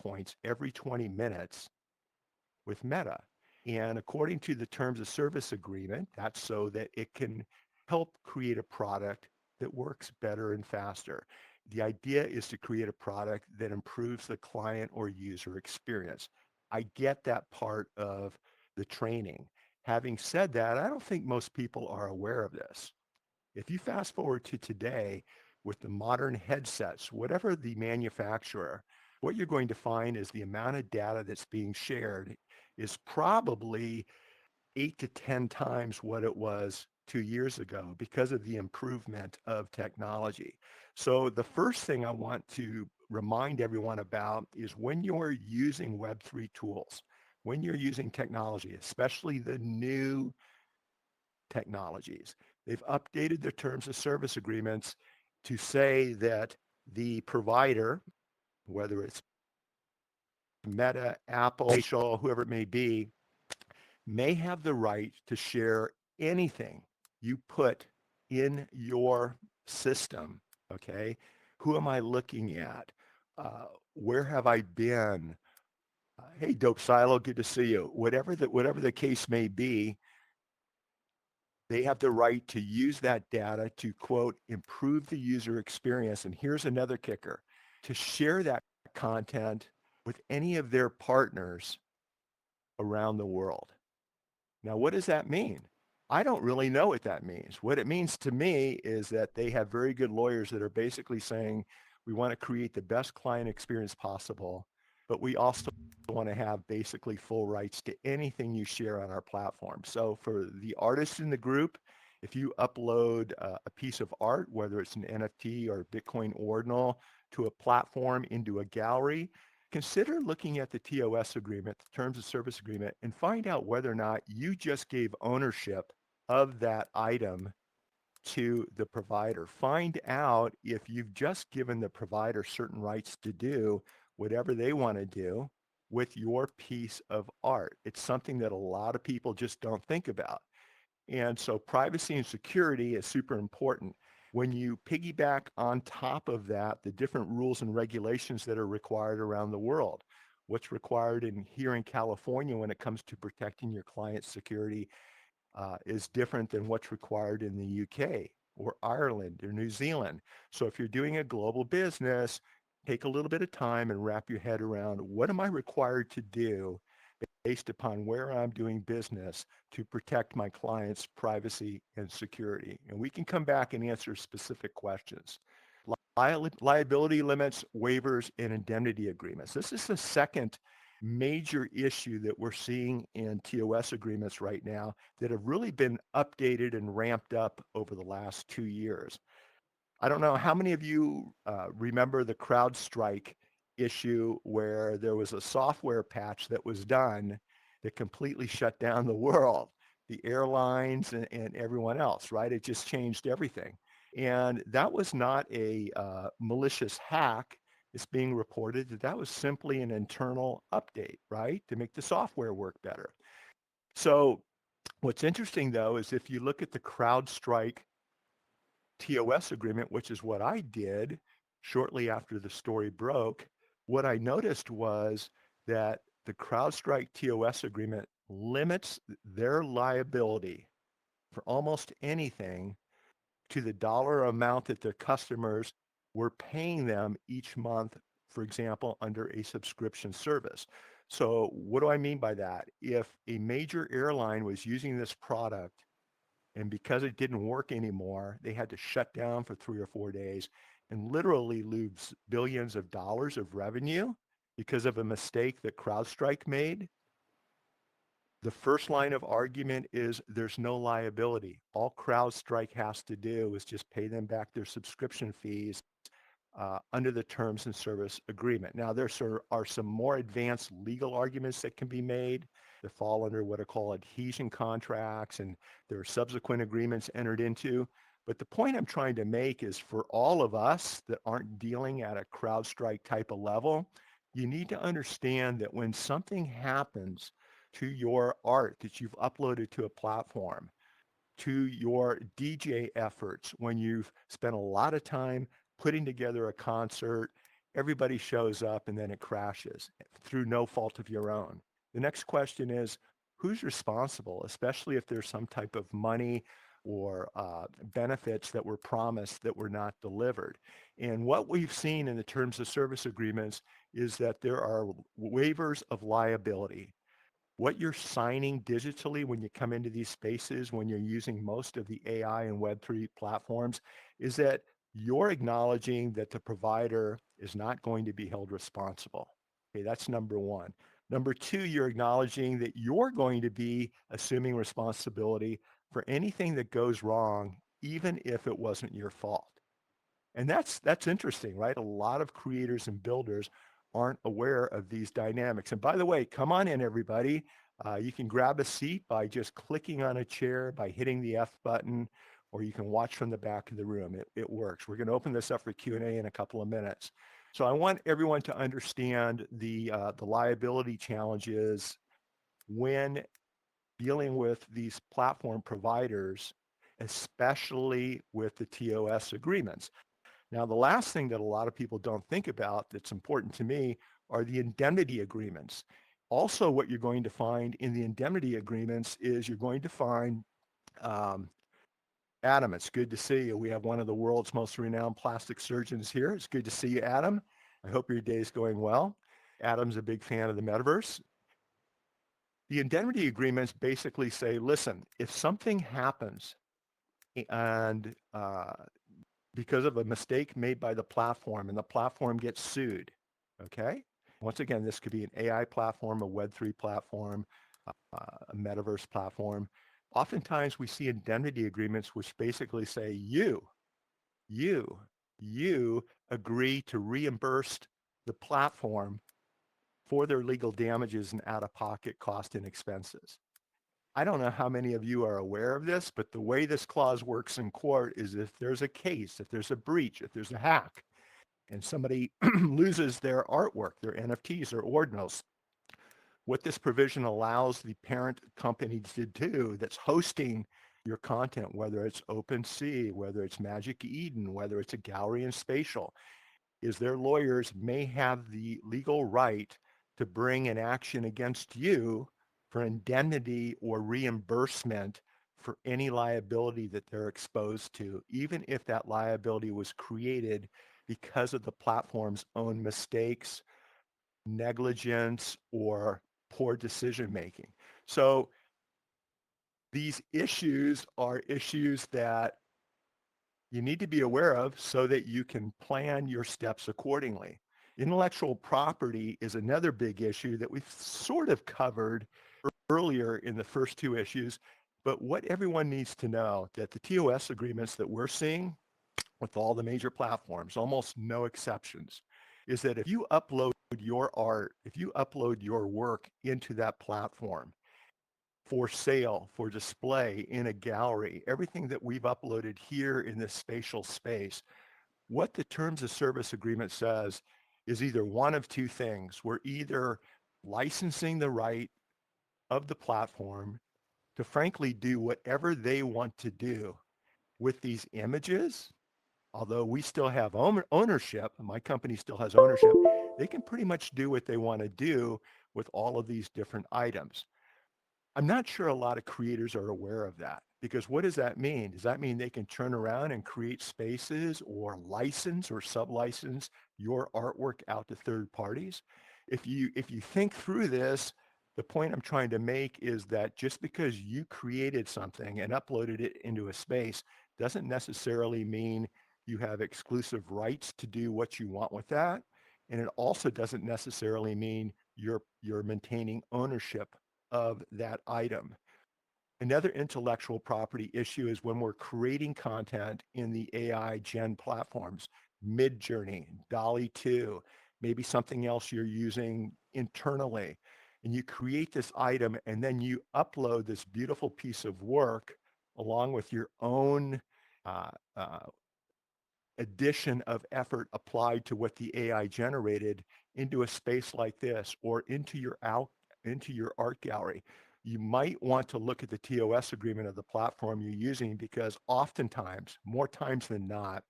points every 20 minutes with Meta. And according to the terms of service agreement, that's so that it can help create a product that works better and faster. The idea is to create a product that improves the client or user experience. I get that part of the training. Having said that, I don't think most people are aware of this. If you fast forward to today with the modern headsets, whatever the manufacturer, what you're going to find is the amount of data that's being shared is probably 8 to 10 times what it was 2 years ago because of the improvement of technology. So the first thing I want to remind everyone about is when you're using Web3 tools, when you're using technology, especially the new technologies. They've updated their terms of service agreements to say that the provider, whether it's Meta, Apple, Facial, whoever it may have the right to share anything you put in your system. Okay. Who am I looking at? Where have I been? Hey, Dope Silo, good to see you. Whatever the case may be, they have the right to use that data to, quote, improve the user experience. And here's another kicker, to share that content with any of their partners around the world. Now, what does that mean? I don't really know what that means. What it means to me is that they have very good lawyers that are basically saying, we want to create the best client experience possible, but we also want to have basically full rights to anything you share on our platform. So for the artists in the group, if you upload a piece of art, whether it's an NFT or Bitcoin ordinal to a platform into a gallery, consider looking at the TOS agreement, the terms of service agreement, and find out whether or not you just gave ownership of that item to the provider. Find out if you've just given the provider certain rights to do whatever they want to do with your piece of art. It's something that a lot of people just don't think about. And so privacy and security is super important. When you piggyback on top of that, the different rules and regulations that are required around the world, what's required here in California when it comes to protecting your client's security is different than what's required in the UK or Ireland or New Zealand. So if you're doing a global business, take a little bit of time and wrap your head around, what am I required to do based upon where I'm doing business to protect my client's privacy and security? And we can come back and answer specific questions. Liability limits, waivers, and indemnity agreements. This is the second major issue that we're seeing in TOS agreements right now that have really been updated and ramped up over the last 2 years. I don't know how many of you remember the CrowdStrike issue where there was a software patch that was done that completely shut down the world, the airlines and everyone else, right? It just changed everything. And that was not a malicious hack. It's being reported that that was simply an internal update, right? To make the software work better. So what's interesting though, is if you look at the CrowdStrike TOS agreement, which is what I did shortly after the story broke, what I noticed was that the CrowdStrike TOS agreement limits their liability for almost anything to the dollar amount that their customers were paying them each month, for example, under a subscription service. So what do I mean by that? If a major airline was using this product and because it didn't work anymore, they had to shut down for 3 or 4 days and literally lose billions of dollars of revenue because of a mistake that CrowdStrike made. The first line of argument is there's no liability. All CrowdStrike has to do is just pay them back their subscription fees under the terms and service agreement. Now, there are some more advanced legal arguments that can be made that fall under what are called adhesion contracts, and there are subsequent agreements entered into. But the point I'm trying to make is for all of us that aren't dealing at a CrowdStrike type of level, you need to understand that when something happens to your art that you've uploaded to a platform, to your DJ efforts, when you've spent a lot of time putting together a concert everybody shows up and then it crashes through no fault of your own. The next question is, who's responsible, especially if there's some type of money or benefits that were promised that were not delivered. And what we've seen in the terms of service agreements is that there are waivers of liability. What you're signing digitally when you come into these spaces, when you're using most of the AI and Web3 platforms, is that you're acknowledging that the provider is not going to be held responsible. Okay, that's number one. Number two, you're acknowledging that you're going to be assuming responsibility for anything that goes wrong, even if it wasn't your fault. And that's interesting, right? A lot of creators and builders aren't aware of these dynamics. And by the way, come on in, everybody. You can grab a seat by just clicking on a chair, by hitting the F button, or you can watch from the back of the room. It works. We're going to open this up for Q&A in a couple of minutes. So I want everyone to understand the liability challenges when dealing with these platform providers, especially with the TOS agreements. Now, the last thing that a lot of people don't think about that's important to me are the indemnity agreements. Also, what you're going to find in the indemnity agreements is you're going to find, um, Adam, it's good to see you. We have one of the world's most renowned plastic surgeons here. It's good to see you, Adam. I hope your day is going well. Adam's a big fan of the metaverse. The indemnity agreements basically say, listen, if something happens and because of a mistake made by the platform and the platform gets sued, okay? Once again, this could be an AI platform, a Web3 platform, a metaverse platform. Oftentimes we see indemnity agreements which basically say you, you agree to reimburse the platform for their legal damages and out-of-pocket cost and expenses. I don't know how many of you are aware of this, but the way this clause works in court is if there's a case, if there's a breach, if there's a hack, and somebody loses their artwork, their NFTs or ordinals, what this provision allows the parent company to do that's hosting your content, whether it's OpenSea, whether it's Magic Eden, whether it's a gallery and spatial, is their lawyers may have the legal right to bring an action against you for indemnity or reimbursement for any liability that they're exposed to, even if that liability was created because of the platform's own mistakes, negligence, or poor decision making. So these issues are issues that you need to be aware of so that you can plan your steps accordingly. Intellectual property is another big issue that we've sort of covered earlier in the first two issues. But what everyone needs to know that the TOS agreements that we're seeing with all the major platforms, almost no exceptions, is that if you upload your art, if you upload your work into that platform, for sale, for display in a gallery, everything that we've uploaded here in this spatial space, what the terms of service agreement says is either one of two things. We're either licensing the right of the platform to frankly do whatever they want to do with these images, although we still have ownership, my company still has ownership, they can pretty much do what they want to do with all of these different items. I'm not sure a lot of creators are aware of that because what does that mean? Does that mean they can turn around and create spaces or license or sublicense your artwork out to third parties? If you think through this, the point I'm trying to make is that just because you created something and uploaded it into a space doesn't necessarily mean you have exclusive rights to do what you want with that. And it also doesn't necessarily mean you're maintaining ownership of that item. Another intellectual property issue is when we're creating content in the AI gen platforms, Midjourney, Dolly 2, maybe something else you're using internally, and you create this item and then you upload this beautiful piece of work along with your own uh, uh, addition of effort applied to what the AI generated into a space like this or into your art gallery. You might want to look at the TOS agreement of the platform you're using because oftentimes, more times than not,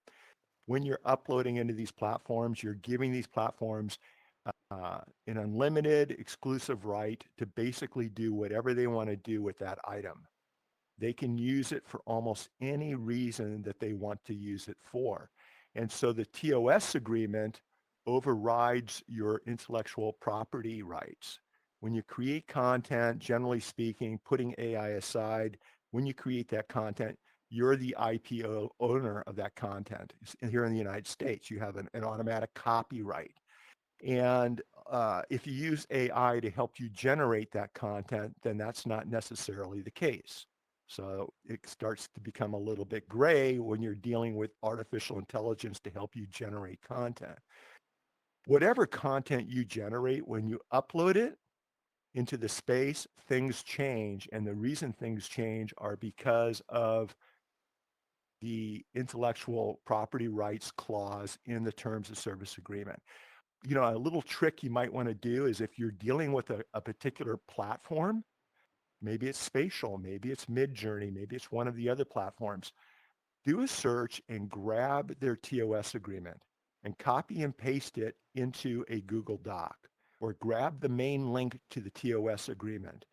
when you're uploading into these platforms, you're giving these platforms an unlimited exclusive right to basically do whatever they want to do with that item. They can use it for almost any reason that they want to use it for. And so the TOS agreement overrides your intellectual property rights. When you create content, generally speaking, putting AI aside, when you create that content, you're the IPO owner of that content. Here in the United States, you have an automatic copyright. And if you use AI to help you generate that content, then that's not necessarily the case. So it starts to become a little bit gray when you're dealing with artificial intelligence to help you generate content. Whatever content you generate, when you upload it into the space, things change. And the reason things change are because of the intellectual property rights clause in the terms of service agreement. A little trick you might want to do is if you're dealing with a particular platform, maybe it's Spatial, maybe it's Midjourney, maybe it's one of the other platforms, do a search and grab their TOS agreement and copy and paste it into a Google Doc or grab the main link to the TOS agreement.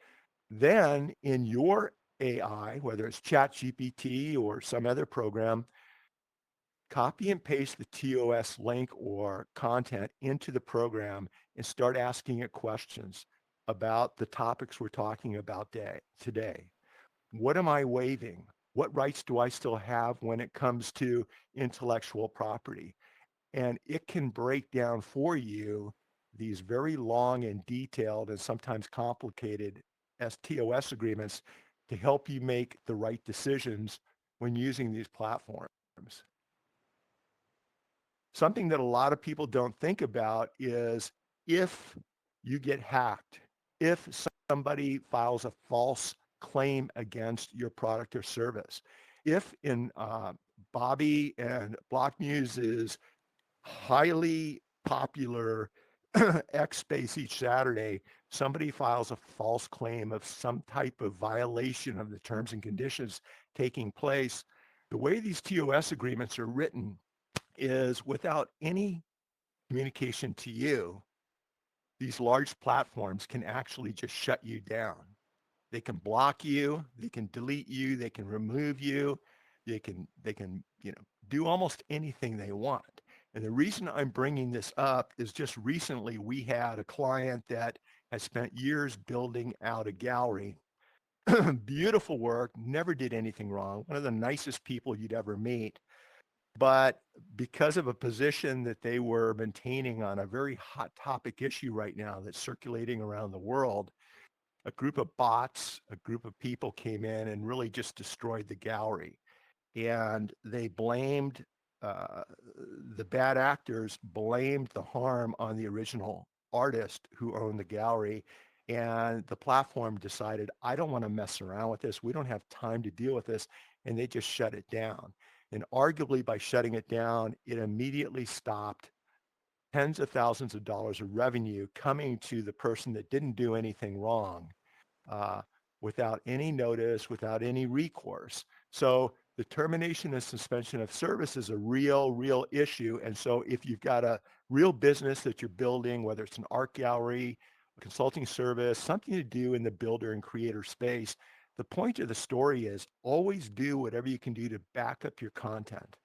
Then in your AI, whether it's ChatGPT or some other program, copy and paste the TOS link or content into the program and start asking it questions about the topics we're talking about today. What am I waiving? What rights do I still have when it comes to intellectual property? And it can break down for you these very long and detailed and sometimes complicated TOS agreements to help you make the right decisions when using these platforms. Something that a lot of people don't think about is if you get hacked, if somebody files a false claim against your product or service, if in Bobby and Block Muse's highly popular X space each Saturday, somebody files a false claim of some type of violation of the terms and conditions taking place, the way these TOS agreements are written is without any communication to you, these large platforms can actually just shut you down. They can block you, they can delete you, they can remove you, they can do almost anything they want. And the reason I'm bringing this up is just recently we had a client that has spent years building out a gallery. Beautiful work, never did anything wrong. One of the nicest people you'd ever meet. But because of a position that they were maintaining on a very hot topic issue right now that's circulating around the world, a group of bots, a group of people came in and really just destroyed the gallery. And they blamed, uh, the bad actors blamed the harm on the original artist who owned the gallery. And the platform decided, I don't want to mess around with this. We don't have time to deal with this. And they just shut it down. And arguably by shutting it down, it immediately stopped tens of thousands of dollars of revenue coming to the person that didn't do anything wrong, uh, without any notice, without any recourse. So the termination and suspension of service is a real issue. And so if you've got a real business that you're building, whether it's an art gallery, a consulting service, something to do in the builder and creator space, the point of the story is always do whatever you can do to back up your content.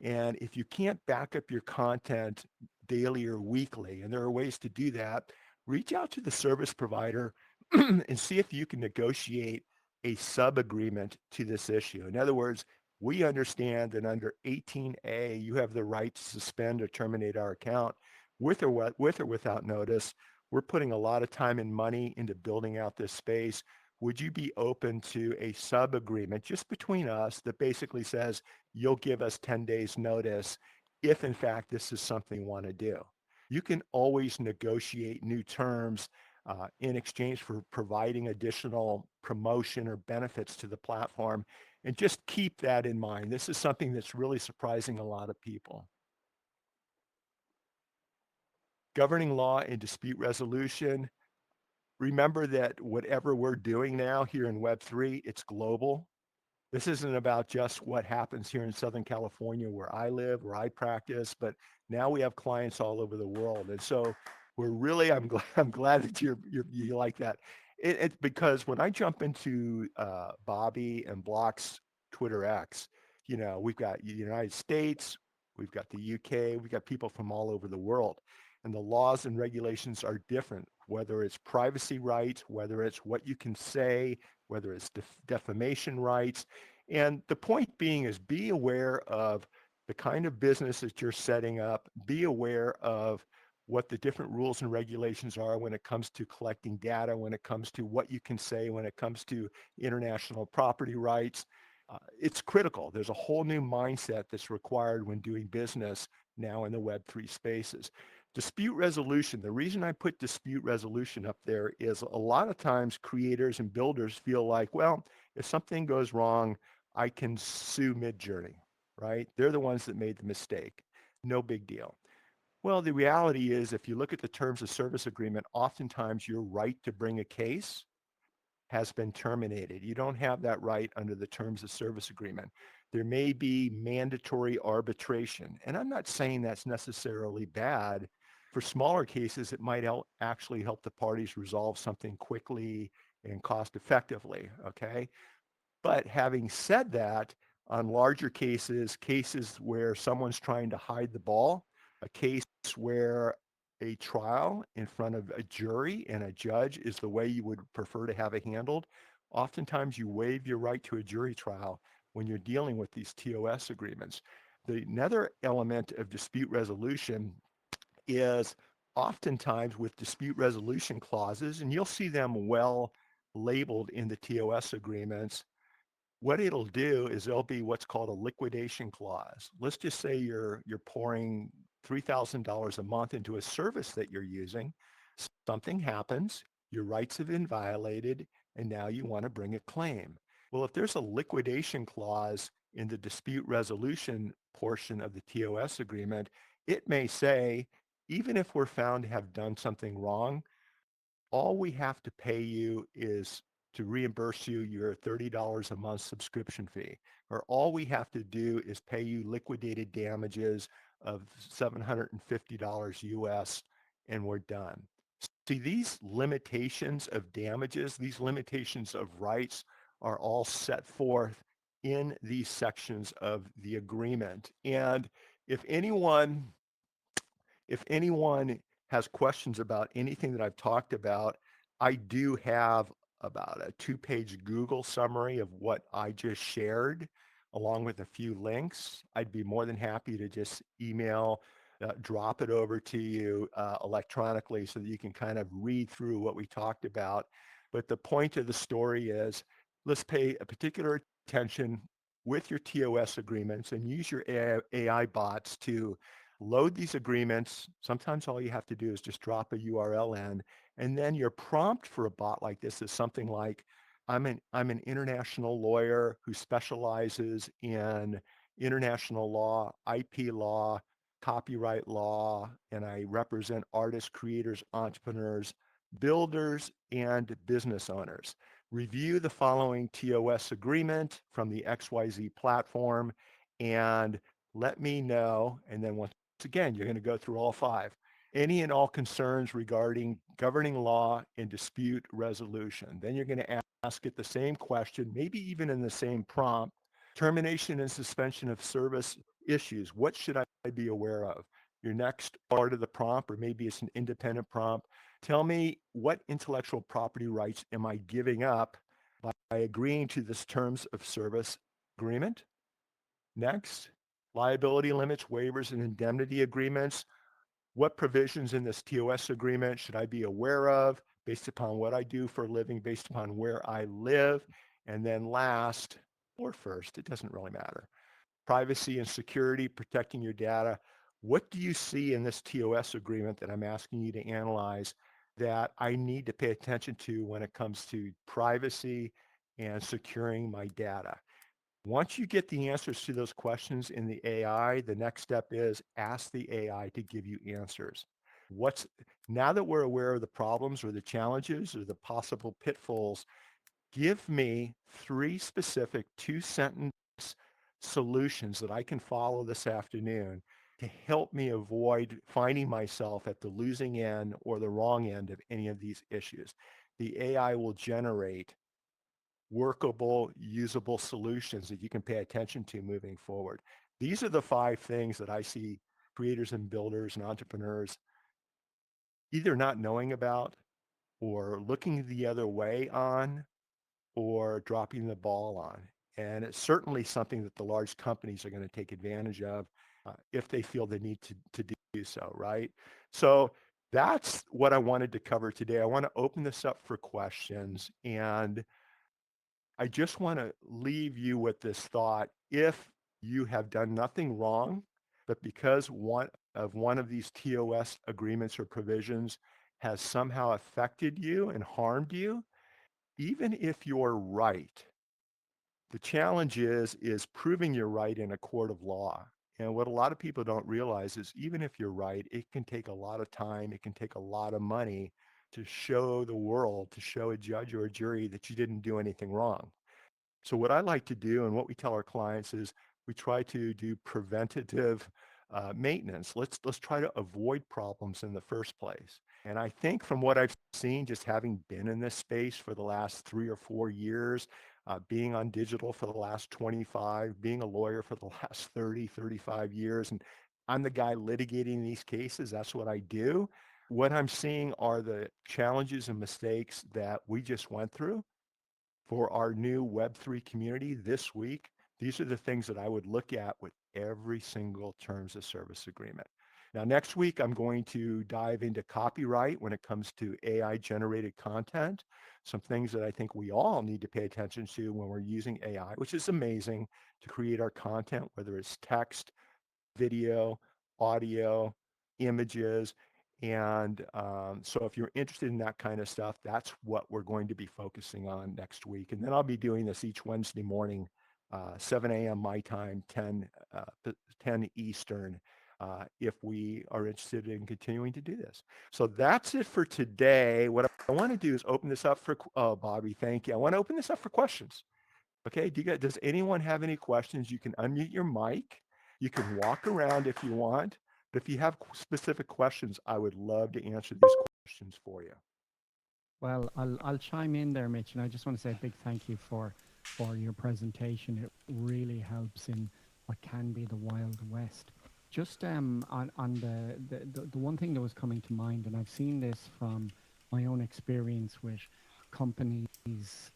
And if you can't back up your content daily or weekly, and there are ways to do that, reach out to the service provider and see if you can negotiate a sub agreement to this issue. In other words, we understand that under 18A, you have the right to suspend or terminate our account with or without notice. We're putting a lot of time and money into building out this space. Would you be open to a sub agreement just between us that basically says you'll give us 10 days notice if in fact this is something you want to do? You can always negotiate new terms in exchange for providing additional promotion or benefits to the platform. And just keep that in mind. This is something that's really surprising a lot of people. Governing law and dispute resolution. Remember that whatever we're doing now here in Web3, it's global. This isn't about just what happens here in Southern California where I live, where I practice, but now we have clients all over the world. And so we're really, I'm glad that you like that. It's because when I jump into Bobby and Block's Twitter X, we've got the United States, we've got the UK, we've got people from all over the world. And the laws and regulations are different, whether it's privacy rights, whether it's what you can say, whether it's defamation rights. And the point being is be aware of the kind of business that you're setting up, be aware of what the different rules and regulations are when it comes to collecting data, when it comes to what you can say, when it comes to international property rights. It's critical. There's a whole new mindset that's required when doing business now in the Web3 spaces. Dispute resolution. The reason I put dispute resolution up there is a lot of times creators and builders feel like, well, if something goes wrong, I can sue Midjourney, right? They're the ones that made the mistake. No big deal. Well, the reality is, if you look at the terms of service agreement, oftentimes your right to bring a case has been terminated. You don't have that right under the terms of service agreement. There may be mandatory arbitration. And I'm not saying that's necessarily bad. For smaller cases, it might actually help the parties resolve something quickly and cost effectively. Okay. But having said that, on larger cases, cases where someone's trying to hide the ball, a case where a trial in front of a jury and a judge is the way you would prefer to have it handled, oftentimes you waive your right to a jury trial when you're dealing with these TOS agreements. Another element of dispute resolution is oftentimes with dispute resolution clauses, and you'll see them well labeled in the TOS agreements. What it'll do is there'll be what's called a liquidation clause. Let's just say you're pouring $3,000 a month into a service that you're using. Something happens, your rights have been violated, and now you want to bring a claim. Well, if there's a liquidation clause in the dispute resolution portion of the TOS agreement, it may say, even if we're found to have done something wrong, all we have to pay you is to reimburse you your $30 a month subscription fee, or all we have to do is pay you liquidated damages of $750 US, and we're done. See, these limitations of damages, these limitations of rights are all set forth in these sections of the agreement. And if anyone if anyone has questions about anything that I've talked about, I do have about a 2-page Google summary of what I just shared, along with a few links. I'd be more than happy to just drop it over to you electronically so that you can kind of read through what we talked about. But the point of the story is, let's pay a particular attention with your TOS agreements and use your AI bots to load these agreements. Sometimes all you have to do is just drop a URL in, and then your prompt for a bot like this is something like, I'm an international lawyer who specializes in international law, IP law, copyright law, and I represent artists, creators, entrepreneurs, builders, and business owners. Review the following TOS agreement from the XYZ platform and let me know. And then once again, you're going to go through all 5. Any and all concerns regarding governing law and dispute resolution. Then you're going to ask it the same question, maybe even in the same prompt. Termination and suspension of service issues. What should I be aware of? Your next part of the prompt, or maybe it's an independent prompt. Tell me, what intellectual property rights am I giving up by agreeing to this terms of service agreement? Next, liability limits, waivers, and indemnity agreements. What provisions in this TOS agreement should I be aware of based upon what I do for a living, based upon where I live? And then last, or first, it doesn't really matter. Privacy and security, protecting your data. What do you see in this TOS agreement that I'm asking you to analyze that I need to pay attention to when it comes to privacy and securing my data? Once you get the answers to those questions in the AI, the next step is ask the AI to give you answers. What's Now that we're aware of the problems or the challenges or the possible pitfalls, Give me three specific two-sentence solutions that I can follow this afternoon to help me avoid finding myself at the losing end or the wrong end of any of these issues. The AI will generate workable, usable solutions that you can pay attention to moving forward. These are the five things that I see creators and builders and entrepreneurs either not knowing about or looking the other way on or dropping the ball on. And it's certainly something that the large companies are going to take advantage of if they feel they need to do so, right? So that's what I wanted to cover today. I want to open this up for questions. And I just want to leave you with this thought. If you have done nothing wrong, but because one of these TOS agreements or provisions has somehow affected you and harmed you, even if you're right, the challenge is proving you're right in a court of law. And what a lot of people don't realize is even if you're right, it can take a lot of time, it can take a lot of money to show the world, to show a judge or a jury that you didn't do anything wrong. So what I like to do and what we tell our clients is we try to do preventative maintenance. Let's try to avoid problems in the first place. And I think from what I've seen, just having been in this space for the last 3 or 4 years, being on digital for the last 25, being a lawyer for the last 30, 35 years, and I'm the guy litigating these cases. That's what I do. What I'm seeing are the challenges and mistakes that we just went through for our new Web3 community this week. These are the things that I would look at with every single terms of service agreement. Now, next week, I'm going to dive into copyright when it comes to AI generated content, some things that I think we all need to pay attention to when we're using AI, which is amazing to create our content, whether it's text, video, audio, images. And so if you're interested in that kind of stuff, that's what we're going to be focusing on next week. And then I'll be doing this each Wednesday morning, 7 a.m. my time, 10 Eastern, if we are interested in continuing to do this. So that's it for today. What I want to do is open this up for, oh, Bobby, thank you. I want to open this up for questions. Okay, does anyone have any questions? You can unmute your mic. You can walk around if you want. But if you have specific questions, I would love to answer these questions for you. Well, I'll chime in there, Mitch, and I just want to say a big thank you for your presentation. It really helps in what can be the Wild West. Just on the one thing that was coming to mind, and I've seen this from my own experience with companies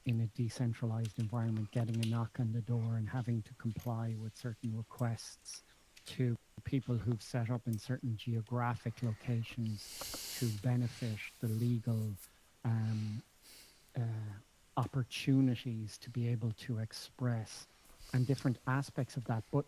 in a decentralized environment getting a knock on the door and having to comply with certain requests to people who've set up in certain geographic locations to benefit the legal um, uh, opportunities to be able to express and different aspects of that. But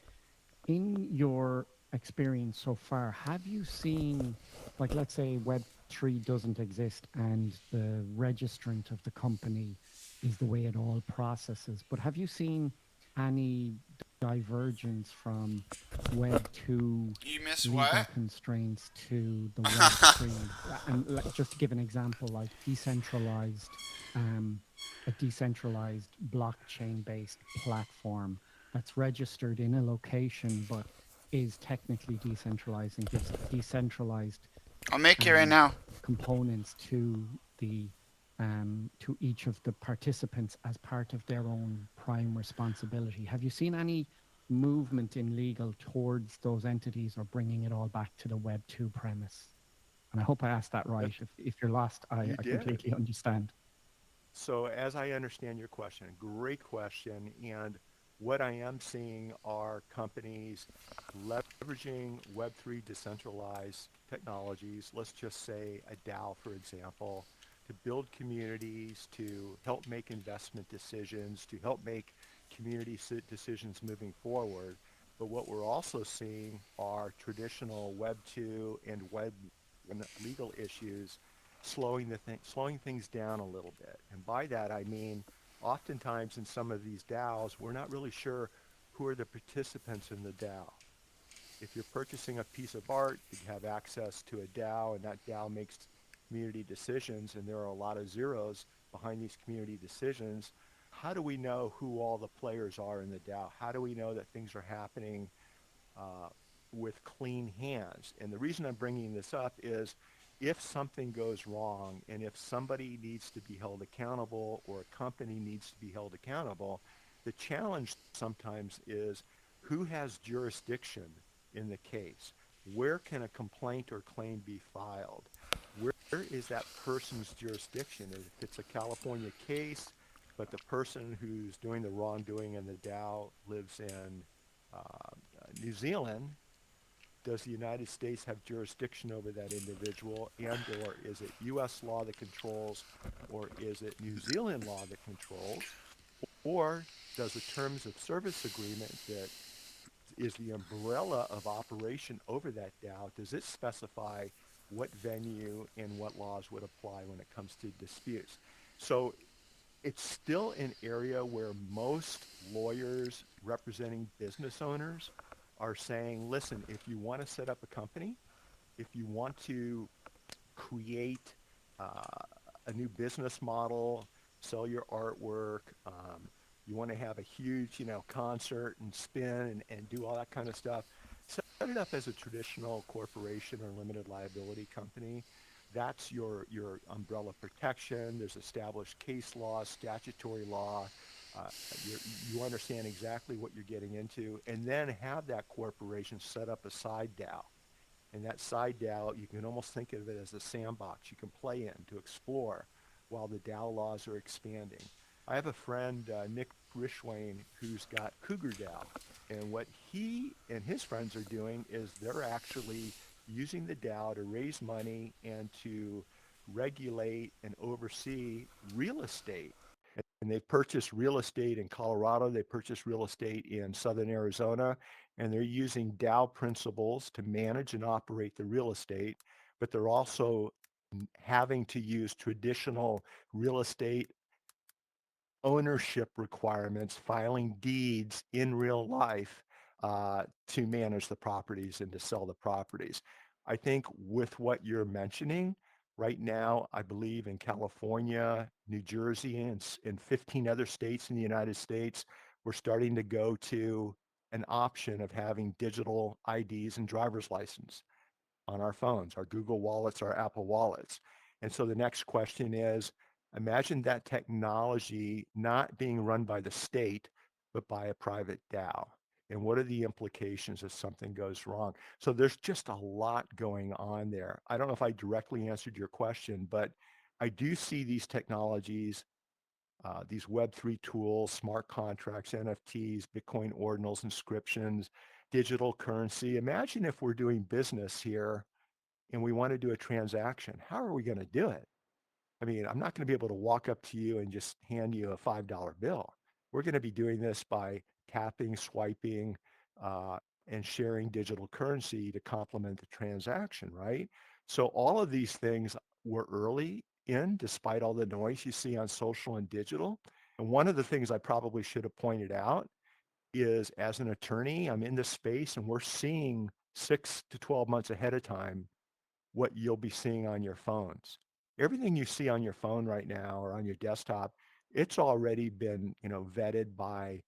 in your experience so far, have you seen, like, let's say Web3 doesn't exist and the registrant of the company is the way it all processes, but have you seen any divergence from Web2 You miss legal what? constraints to the Web3? And just to give an example, like um, a decentralized blockchain-based platform that's registered in a location but is technically decentralized and gives decentralized I'll make it right um, now. components to each of the participants as part of their own prime responsibility. Have you seen any movement in legal towards those entities or bringing it all back to the Web2 premise? And I hope I asked that That right. If you're lost, you I did. completely understand. So as I understand your question, great question. And what I am seeing are companies leveraging Web3 decentralized technologies, let's just say a DAO, for example, to build communities, to help make investment decisions, to help make community decisions moving forward. But what we're also seeing are traditional Web2 and Web1 legal issues slowing things down a little bit. And by that, I mean, oftentimes in some of these DAOs, we're not really sure who are the participants in the DAO. If you're purchasing a piece of art, you have access to a DAO, and that DAO makes community decisions, and there are a lot of zeros behind these community decisions. How do we know who all the players are in the DAO? How do we know that things are happening uh, with clean hands? And the reason I'm bringing this up is if something goes wrong and if somebody needs to be held accountable or a company needs to be held accountable, the challenge sometimes is who has jurisdiction in the case? Where can a complaint or claim be filed? Where is that person's jurisdiction? If it's a California case, but the person who's doing the wrongdoing in the DAO lives in New Zealand, does the United States have jurisdiction over that individual, and or is it U.S. law that controls, or is it New Zealand law that controls, or does the terms of service agreement that is the umbrella of operation over that DAO, does it specify what venue and what laws would apply when it comes to disputes? So it's still an area where most lawyers representing business owners are saying, listen, if you want to set up a company, if you want to create uh, a new business model, sell your artwork, you want to have a huge, concert and spin and do all that kind of stuff, set it up as a traditional corporation or limited liability company. That's your umbrella protection. There's established case law, statutory law. You understand exactly what you're getting into, and then have that corporation set up a side DAO. And that side DAO, you can almost think of it as a sandbox you can play in to explore while the DAO laws are expanding. I have a friend, Nick Rishwain, who's got Cougar DAO. And what he and his friends are doing is they're actually using the DAO to raise money and to regulate and oversee real estate. And they've purchased real estate in Colorado, they purchased real estate in southern Arizona, and they're using DAO principles to manage and operate the real estate, but they're also having to use traditional real estate ownership requirements, filing deeds in real life to manage the properties and to sell the properties. I think with what you're mentioning, right now, I believe in California, New Jersey, and 15 other states in the United States, we're starting to go to an option of having digital IDs and driver's license on our phones, our Google wallets, our Apple wallets. And so the next question is, imagine that technology not being run by the state, but by a private DAO. And what are the implications if something goes wrong? So there's just a lot going on there. I don't know if I directly answered your question, but I do see these technologies, these Web3 tools, smart contracts, NFTs, Bitcoin ordinals, inscriptions, digital currency. Imagine if we're doing business here and we want to do a transaction. How are we going to do it? I mean, I'm not going to be able to walk up to you and just hand you a $5 bill. We're going to be doing this by tapping, swiping, and sharing digital currency to complement the transaction, right? So all of these things were early in, despite all the noise you see on social and digital. And one of the things I probably should have pointed out is as an attorney, I'm in this space and we're seeing 6 to 12 months ahead of time what you'll be seeing on your phones. Everything you see on your phone right now or on your desktop, it's already been, vetted by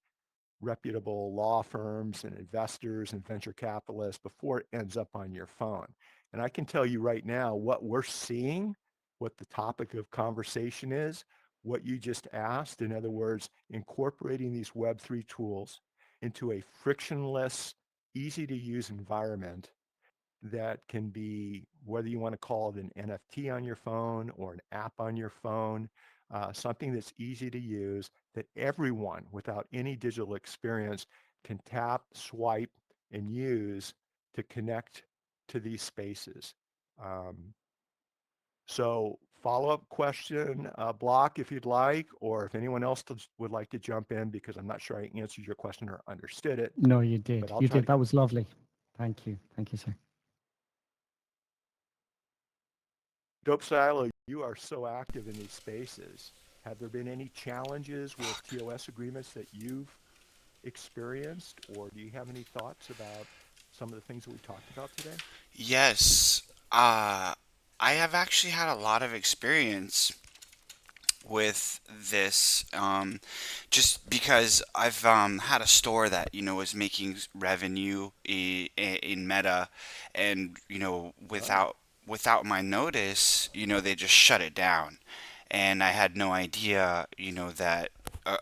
reputable law firms and investors and venture capitalists before it ends up on your phone. And I can tell you right now what we're seeing, what the topic of conversation is, what you just asked. In other words, incorporating these Web3 tools into a frictionless, easy to use environment that can be, whether you want to call it an NFT on your phone or an app on your phone, something that's easy to use that everyone without any digital experience can tap, swipe, and use to connect to these spaces. Um, so follow-up question, Block, if you'd like, or if anyone else would like to jump in, because I'm not sure I answered your question or understood it, No, you did. but I'll You try did. to. That was lovely. Thank you. Thank you, sir. Dope Silo, you are so active in these spaces. Have there been any challenges with TOS agreements that you've experienced, or do you have any thoughts about some of the things that we talked about today? Yes. Uh, I have actually had a lot of experience with this, just because I've had a store that was making revenue in Meta, and Oh, without my notice, they just shut it down, and I had no idea, that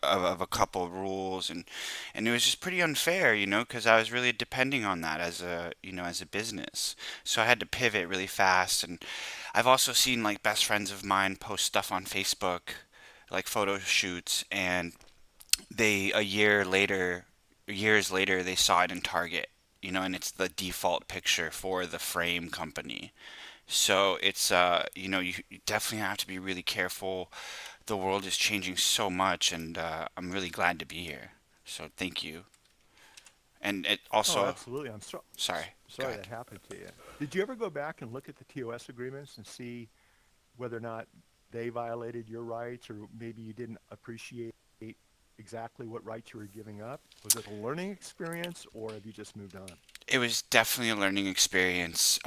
of a couple of rules, and it was just pretty unfair, because I was really depending on that as a business, so I had to pivot really fast. And I've also seen like best friends of mine post stuff on Facebook, like photo shoots, and they years later, they saw it in Target, and it's the default picture for the frame company. So it's you definitely have to be really careful. The world is changing so much, and I'm really glad to be here. So thank you. And it oh, also, absolutely. sorry, go Sorry ahead. that happened to you. Did you ever go back and look at the TOS agreements and see whether or not they violated your rights, or maybe you didn't appreciate exactly what rights you were giving up? Was it a learning experience, or have you just moved on? It was definitely a learning experience.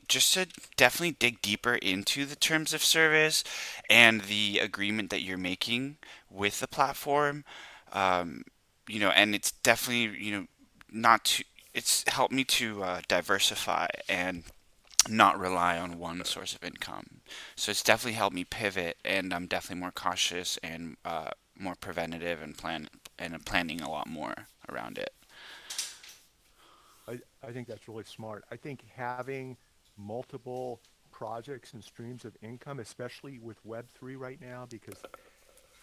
Just to definitely dig deeper into the terms of service and the agreement that you're making with the platform. Um, and it's definitely, not to, it's helped me to diversify and not rely on one source of income. So it's definitely helped me pivot, and I'm definitely more cautious and more preventative and planning a lot more around it. I think that's really smart. I think having multiple projects and streams of income, especially with Web3 right now, because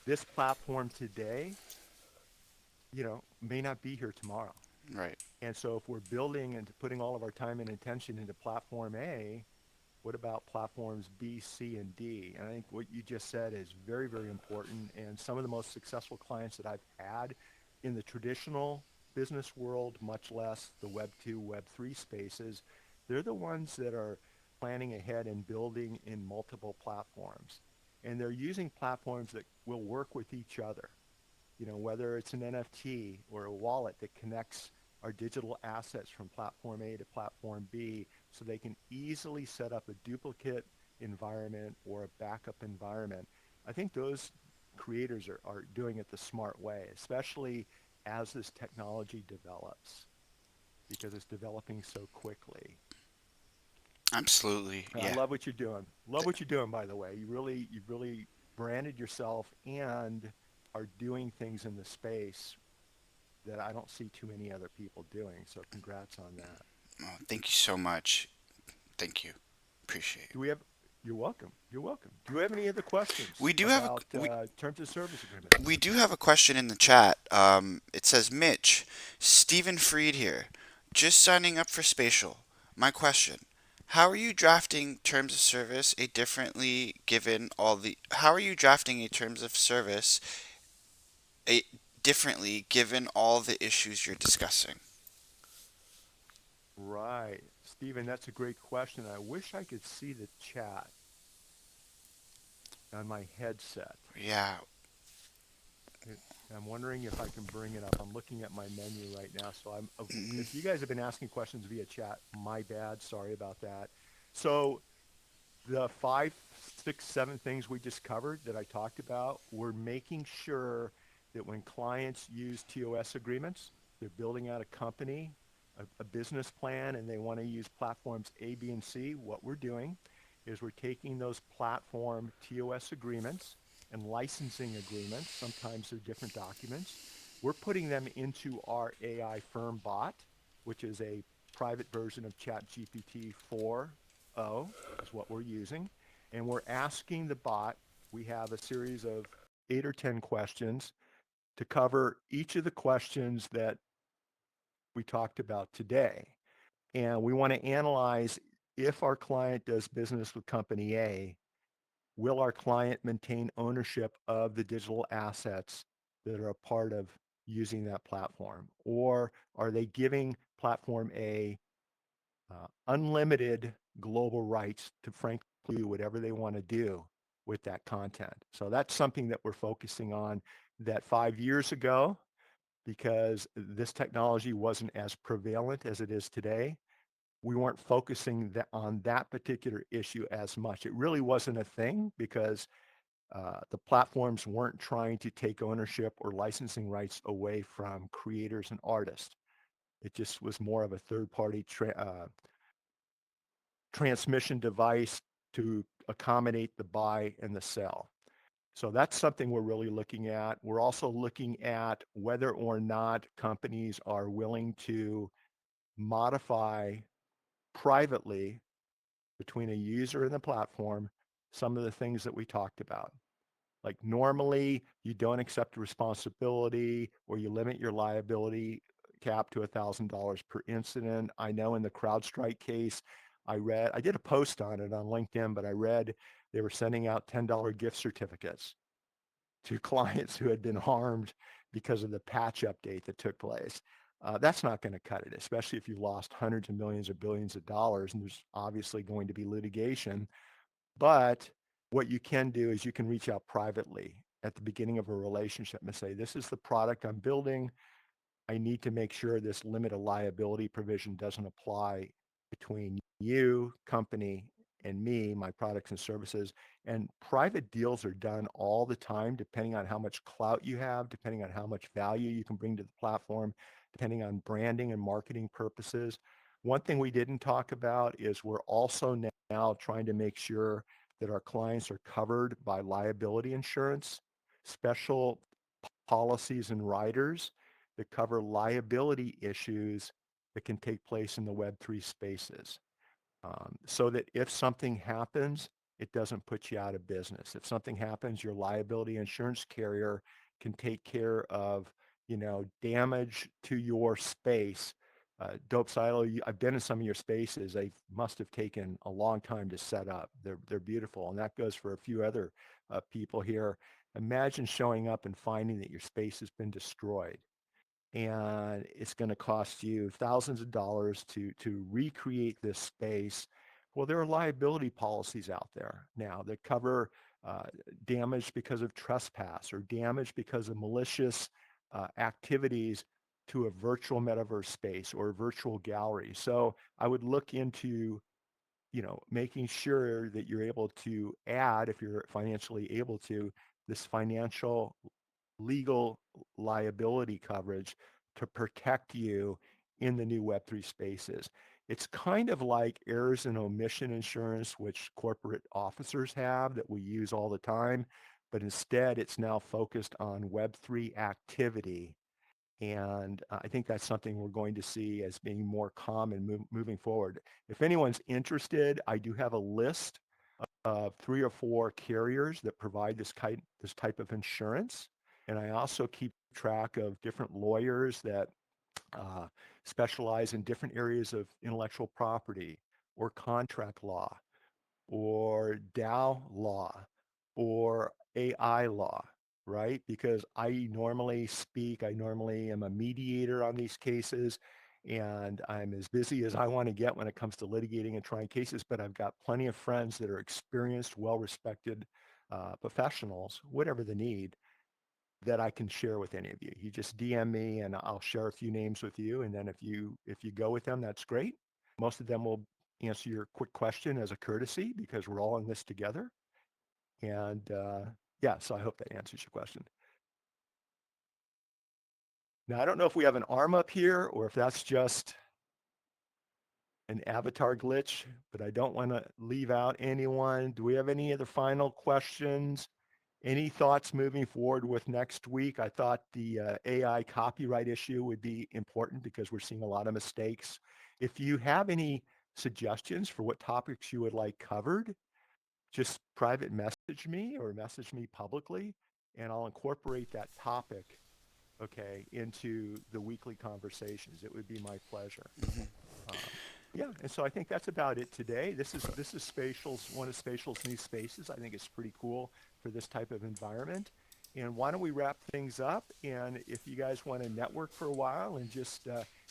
this platform today, may not be here tomorrow. Right. And so if we're building and putting all of our time and attention into platform A, what about platforms B, C, and D? And I think what you just said is very, very important. And some of the most successful clients that I've had in the traditional business world, much less the Web 2, Web 3 spaces, they're the ones that are planning ahead and building in multiple platforms. And they're using platforms that will work with each other, whether it's an NFT or a wallet that connects our digital assets from platform A to platform B, so they can easily set up a duplicate environment or a backup environment. I think those creators are doing it the smart way, especially as this technology develops, because it's developing so quickly. Absolutely. And I Yeah. love what you're doing. Love what you're doing, by the way. You've really branded yourself and are doing things in the space that I don't see too many other people doing. So congrats on that. Oh, thank you so much. Thank you. Appreciate it. Do we have? You're welcome. You're welcome. Do we have any other questions We do have about a terms of service agreements? we do have a question in the chat. It says Mitch, Stephen Freed here, just signing up for Spatial. My question: how are you drafting terms of service a differently given all the? How are you drafting a terms of service a differently given all the issues you're discussing? Right, Stephen. That's a great question. I wish I could see the chat on my headset. Yeah. It, I'm wondering if I can bring it up. I'm looking at my menu right now. So if you guys have been asking questions via chat, my bad. Sorry about that. So the five, six, seven things we just covered that I talked about, we're making sure that when clients use TOS agreements, they're building out a company, a business plan, and they want to use platforms A, B, and C. What we're doing is we're taking those platform TOS agreements and licensing agreements. Sometimes they're different documents. We're putting them into our AI firm bot, which is a private version of ChatGPT 4.0 is what we're using. And we're asking the bot, we have a series of 8 or 10 questions to cover each of the questions that we talked about today. And we want to analyze, if our client does business with company A, will our client maintain ownership of the digital assets that are a part of using that platform? Or are they giving platform A unlimited global rights to frankly do whatever they want to do with that content? So that's something that we're focusing on, that 5 years ago, because this technology wasn't as prevalent as it is today, we weren't focusing on that particular issue as much. It really wasn't a thing because the platforms weren't trying to take ownership or licensing rights away from creators and artists. It just was more of a third-party transmission device to accommodate the buy and the sell. So that's something we're really looking at. We're also looking at whether or not companies are willing to modify privately between a user and the platform some of the things that we talked about. Like normally you don't accept responsibility or you limit your liability cap to $1,000 per incident. I know in the CrowdStrike case, I did a post on it on LinkedIn, but I read they were sending out $10 gift certificates to clients who had been harmed because of the patch update that took place. That's not going to cut it, especially if you've lost hundreds of millions or billions of dollars, and there's obviously going to be litigation. But what you can do is you can reach out privately at the beginning of a relationship and say, this is the product I'm building. I need to make sure this limit of liability provision doesn't apply between you, company, and me, my products and services. And private deals are done all the time, depending on how much clout you have, depending on how much value you can bring to the platform, depending on branding and marketing purposes. One thing we didn't talk about is we're also now trying to make sure that our clients are covered by liability insurance, special policies and riders that cover liability issues that can take place in the Web3 spaces. So that if something happens, it doesn't put you out of business. If something happens, your liability insurance carrier can take care of, damage to your space. Dope Silo, I've been in some of your spaces. They must have taken a long time to set up. They're beautiful, and that goes for a few other people here. Imagine showing up and finding that your space has been destroyed and it's going to cost you thousands of dollars to recreate this space. Well, there are liability policies out there now that cover uh, damage because of trespass or damage because of malicious activities to a virtual metaverse space or a virtual gallery. So I would look into making sure that you're able to add, if you're financially able to, this financial legal liability coverage to protect you in the new Web3 spaces. It's kind of like errors and omission insurance, which corporate officers have that we use all the time, but instead it's now focused on Web3 activity. And I think that's something we're going to see as being more common moving forward. If anyone's interested, I do have a list of 3 or 4 carriers that provide this type of insurance. And I also keep track of different lawyers that uh, specialize in different areas of intellectual property or contract law or DAO law or AI law, right? Because I normally am a mediator on these cases, and I'm as busy as I want to get when it comes to litigating and trying cases, but I've got plenty of friends that are experienced, well-respected professionals, whatever the need, that I can share with any of you. You just DM me and I'll share a few names with you. And then if you go with them, that's great. Most of them will answer your quick question as a courtesy because we're all in this together. And yeah, so I hope that answers your question. Now, I don't know if we have an arm up here or if that's just an avatar glitch, but I don't want to leave out anyone. Do we have any other final questions? Any thoughts moving forward with next week? I thought the AI copyright issue would be important because we're seeing a lot of mistakes. If you have any suggestions for what topics you would like covered, just private message me or message me publicly, and I'll incorporate that topic, okay, into the weekly conversations. It would be my pleasure. Um, yeah, and so I think that's about it today. This is Spatial's one of Spatial's new spaces. I think it's pretty cool for this type of environment. And why don't we wrap things up? And if you guys want to network for a while and just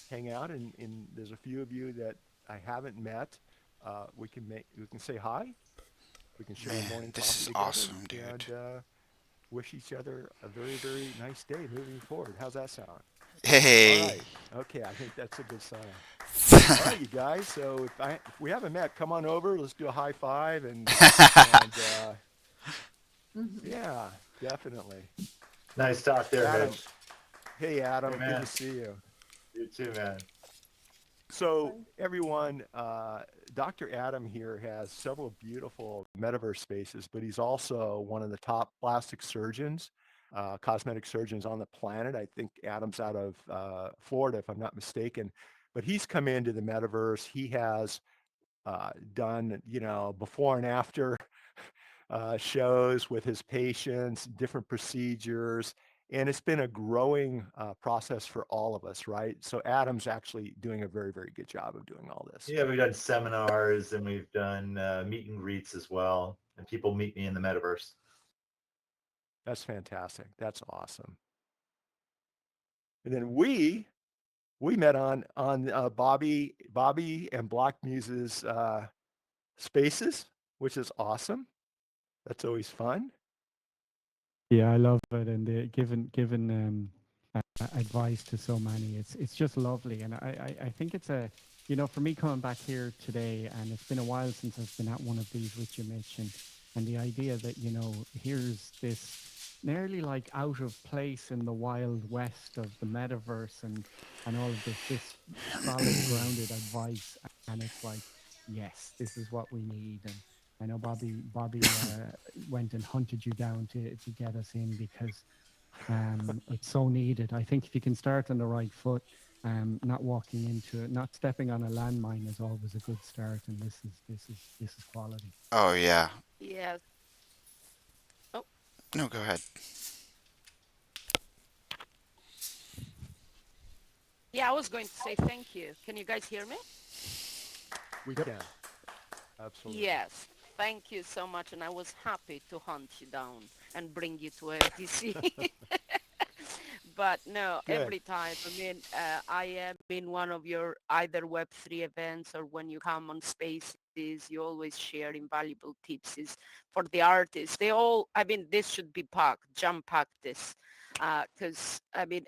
hang out, and there's a few of you that I haven't met, we can say hi. We can share a Man, morning this coffee is together awesome, dude. and wish each other a very, very nice day moving forward. How's that sound? All Hey. right. Okay, I think that's a good sign. All right, you guys. So if we haven't met, come on over. Let's do a high five and yeah, definitely. Nice talk there, Adam, Mitch. hey Hey, Adam, good to man. see you. You too, man. So everyone, Dr. Adam here has several beautiful metaverse spaces, but he's also one of the top plastic surgeons, cosmetic surgeons on the planet. I think Adam's out of Florida, if I'm not mistaken. But he's come into the metaverse. He has done, before and after shows with his patients, different procedures. And it's been a growing process for all of us, right? So Adam's actually doing a very, very good job of doing all this. Yeah, we've done seminars and we've done meet and greets as well. And people meet me in the metaverse. That's fantastic. That's awesome. And then we met on Bobby and Black Muse's spaces, which is awesome. That's always fun. Yeah, I love it, and given advice to so many. It's just lovely, and I think it's a, for me coming back here today, and it's been a while since I've been at one of these with you, Mitch, and the idea that here's this nearly like out of place in the wild west of the metaverse and all of this solid grounded advice, and it's like, yes, this is what we need. And I know Bobby went and hunted you down to get us in because it's so needed. I think if you can start on the right foot, not walking into it, not stepping on a landmine is always a good start. And this is quality. Oh yeah. Yes. Oh, No, go ahead. yeah, I was going to say thank you. Can you guys hear me? We Yep. can. Absolutely. Yes. Thank you so much. And I was happy to hunt you down and bring you to FTC. But no, Good. every time, I am in one of your either Web3 events or when you come on spaces, you always share invaluable tips for the artists. This should be packed, jam packed this, because,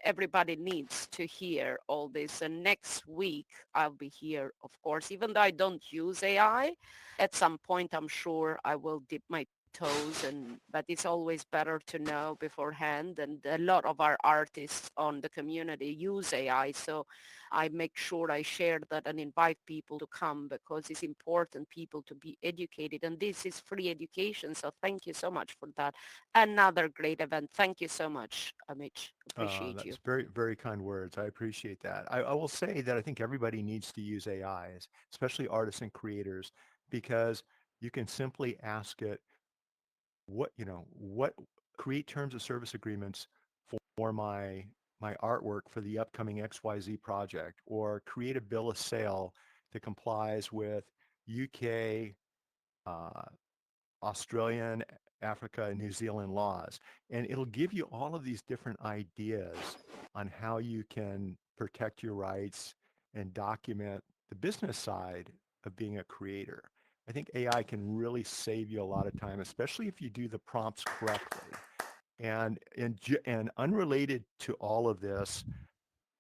everybody needs to hear all this. And next week, I'll be here, of course, even though I don't use AI. At some point, I'm sure I will dip my toes, but it's always better to know beforehand. And a lot of our artists on the community use AI, so I make sure I share that and invite people to come because it's important people to be educated, and this is free education. So thank you so much for that. Another great event. Thank you so much, Mitch. Appreciate you. That's very, very kind words. I appreciate that. I will say that I think everybody needs to use AIs, especially artists and creators, because you can simply ask it what create terms of service agreements for my artwork for the upcoming XYZ project, or create a bill of sale that complies with UK, uh, Australian, Africa, and New Zealand laws. And it'll give you all of these different ideas on how you can protect your rights and document the business side of being a creator. I think AI can really save you a lot of time, especially if you do the prompts correctly. And unrelated to all of this,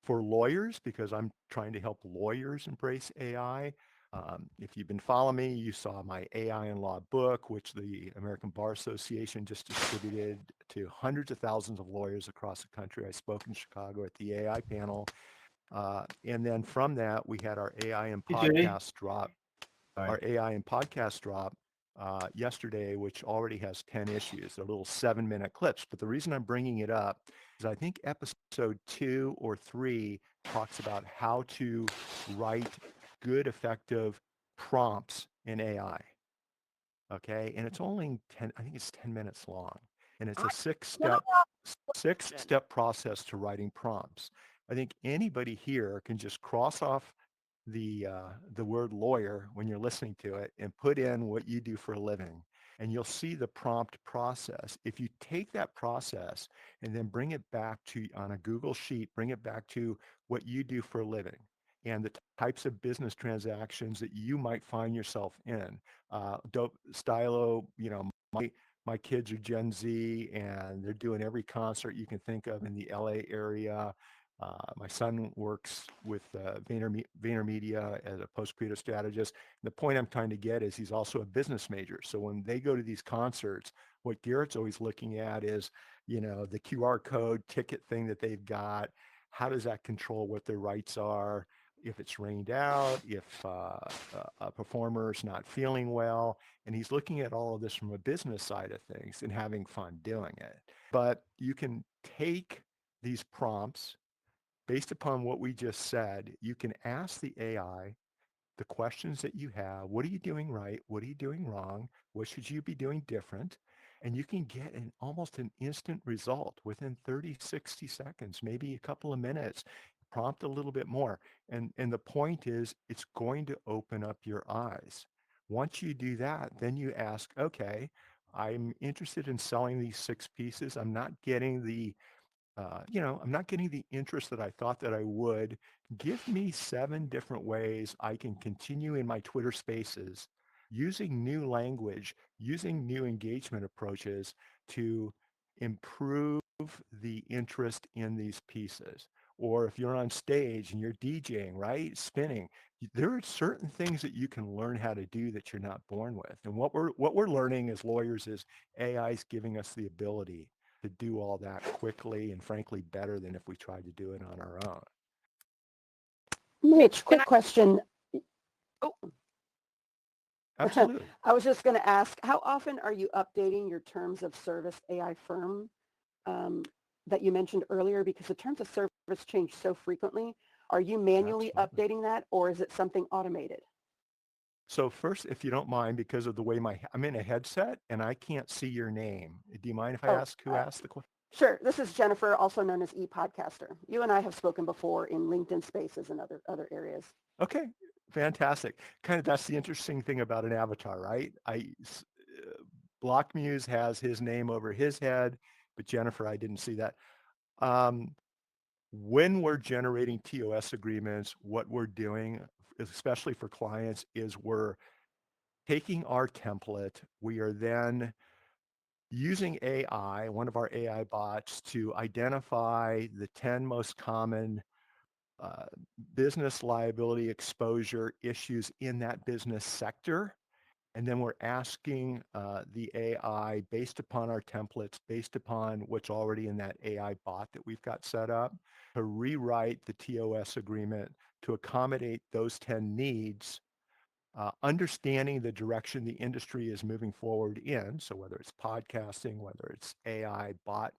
for lawyers, because I'm trying to help lawyers embrace AI. If you've been following me, you saw my AI in Law book, which the American Bar Association just distributed to hundreds of thousands of lawyers across the country. I spoke in Chicago at the AI panel. And then from that, we had Hey, Jay. our Sorry. AI and podcast drop yesterday, which already has 10 issues. They're little 7-minute clips. But the reason I'm bringing it up is I think episode 2 or 3 talks about how to write good, effective prompts in AI. Okay. And it's only 10, I think it's 10 minutes long. And it's I a can I six ask step process to writing prompts. I think anybody here can just cross off the word lawyer when you're listening to it and put in what you do for a living, and you'll see the prompt process. If you take that process and then bring it back to on a Google sheet, bring it back to what you do for a living and the types of business transactions that you might find yourself in. Dope Stylo, my kids are Gen Z and they're doing every concert you can think of in the LA area. My son works with VaynerMedia as a post-creative strategist. The point I'm trying to get is he's also a business major. So when they go to these concerts, what Garrett's always looking at is, the QR code ticket thing that they've got. How does that control what their rights are? If it's rained out, if a performer's not feeling well, and he's looking at all of this from a business side of things and having fun doing it. But you can take these prompts based upon what we just said. You can ask the AI the questions that you have. What are you doing right? What are you doing wrong? What should you be doing different? And you can get almost an instant result within 30, 60 seconds, maybe a couple of minutes. Prompt a little bit more. And the point is, it's going to open up your eyes. Once you do that, then you ask, okay, I'm interested in selling these 6 pieces. I'm not getting I'm not getting the interest that I thought that I would. Give me 7 different ways I can continue in my Twitter spaces using new language, using new engagement approaches to improve the interest in these pieces. Or if you're on stage and you're DJing, right, spinning, there are certain things that you can learn how to do that you're not born with. And what we're learning as lawyers is AI is giving us the ability to do all that quickly and frankly better than if we tried to do it on our own. Mitch, Can quick question. Oh, Absolutely. I was just going to ask, how often are you updating your terms of service AI firm um, that you mentioned earlier? Because the terms of service change so frequently. Are you manually Absolutely. updating that, or is it something automated? So first, if you don't mind, because of the way I'm in a headset and I can't see your name. Do you mind if I Oh, ask who asked the question? sure. This is Jennifer, also known as ePodcaster. You and I have spoken before in LinkedIn Spaces and other areas. Okay, fantastic. Kind of that's the interesting thing about an avatar, right? Blockmuse has his name over his head, but Jennifer, I didn't see that. Um, when we're generating TOS agreements, what we're doing, especially for clients, is we're taking our template. We are then using AI, one of our AI bots, to identify the 10 most common uh, business liability exposure issues in that business sector. And then we're asking the AI, based upon our templates, based upon what's already in that AI bot that we've got set up, to rewrite the TOS agreement to accommodate those 10 needs, understanding the direction the industry is moving forward in. So whether it's podcasting, whether it's AI bot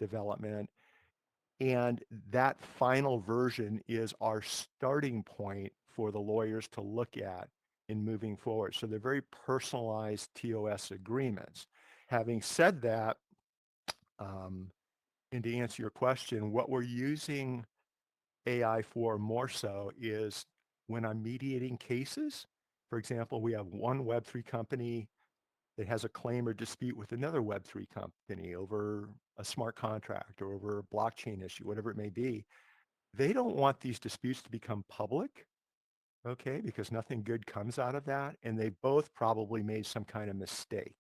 development, and that final version is our starting point for the lawyers to look at in moving forward. So they're very personalized TOS agreements. Having said that, and to answer your question, what we're using AI for more so is when I'm mediating cases. For example, we have one Web3 company that has a claim or dispute with another Web3 company over a smart contract or over a blockchain issue, whatever it may be. They don't want these disputes to become public, okay, because nothing good comes out of that. And they both probably made some kind of mistake.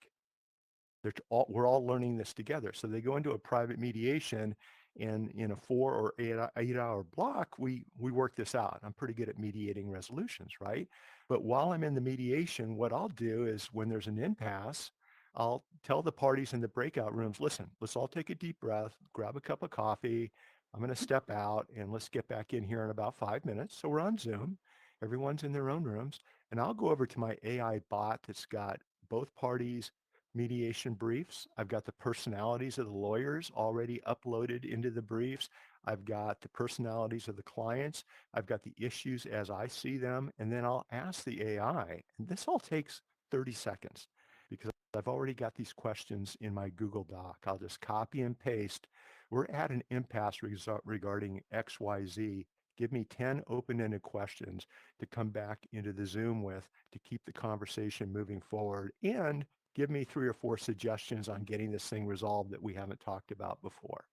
We're all learning this together. So they go into a private mediation, and in a 4 or 8 hour block, we work this out. I'm pretty good at mediating resolutions, right? But while I'm in the mediation, what I'll do is when there's an impasse, I'll tell the parties in the breakout rooms, listen, let's all take a deep breath, grab a cup of coffee. I'm going to step out and let's get back in here in about 5 minutes. So we're on Zoom. Everyone's in their own rooms. And I'll go over to my AI bot that's got both parties mediation briefs. I've got the personalities of the lawyers already uploaded into the briefs. I've got the personalities of the clients. I've got the issues as I see them. And then I'll ask the AI, and this all takes 30 seconds because I've already got these questions in my Google Doc. I'll just copy and paste. We're at an impasse regarding XYZ. Give me 10 open-ended questions to come back into the Zoom with to keep the conversation moving forward, and give me 3 or 4 suggestions on getting this thing resolved that we haven't talked about before.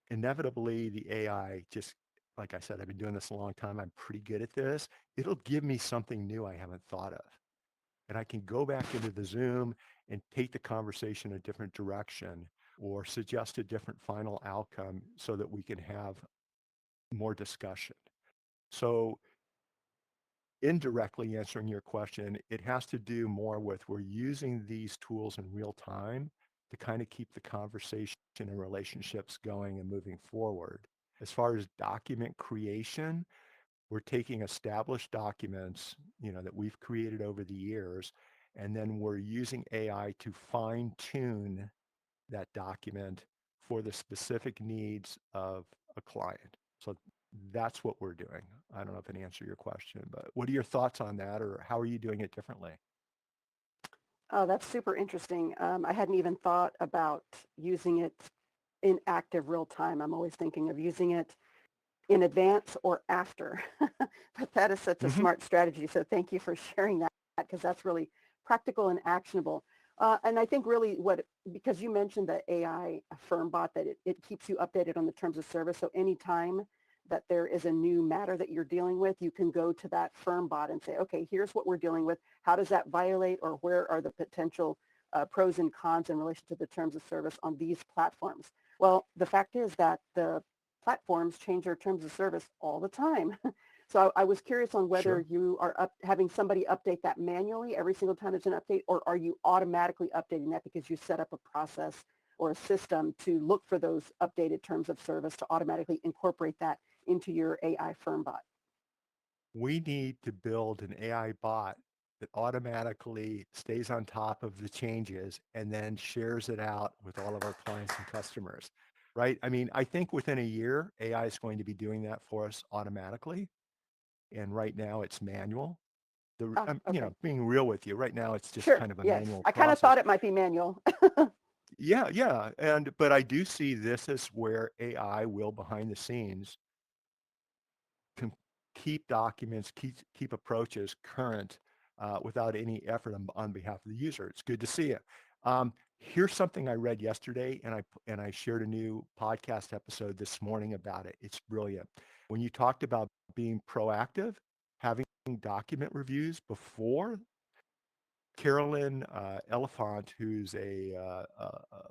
Inevitably, the AI just, like I said, I've been doing this a long time. I'm pretty good at this. It'll give me something new I haven't thought of. And I can go back into the Zoom and take the conversation a different direction or suggest a different final outcome so that we can have more discussion. So indirectly answering your question, it has to do more with we're using these tools in real time to kind of keep the conversation and relationships going and moving forward. As far as document creation, we're taking established documents, that we've created over the years, and then we're using AI to fine tune that document for the specific needs of a client. So that's what we're doing. I don't know if it answered your question, but what are your thoughts on that, or how are you doing it differently? Oh, that's super interesting. I hadn't even thought about using it in active real time. I'm always thinking of using it in advance or after. But that is such a Hmm. smart strategy. So thank you for sharing that because that's really practical and actionable. And I think really because you mentioned the AI firm bot that it keeps you updated on the terms of service. So anytime that there is a new matter that you're dealing with, you can go to that firm bot and say, okay, here's what we're dealing with. How does that violate, or where are the potential pros and cons in relation to the terms of service on these platforms? Well, the fact is that the platforms change their terms of service all the time. So I was curious on whether Sure. you are having somebody update that manually every single time there's an update, or are you automatically updating that because you set up a process or a system to look for those updated terms of service to automatically incorporate that into your AI firm bot? We need to build an AI bot that automatically stays on top of the changes and then shares it out with all of our clients and customers, right? I mean, I think within a year, AI is going to be doing that for us automatically. And right now it's manual. Ah, okay. Being real with you, right now it's just Sure. kind of a Yes. manual I kind of process. thought it might be manual. Yeah, yeah. But I do see this as where AI will behind the scenes can keep documents, keep approaches current without any effort on behalf of the user. It's good to see it. Here's something I read yesterday, and I shared a new podcast episode this morning about it. It's brilliant. When you talked about being proactive, having document reviews before, Carolyn Elephant, who's a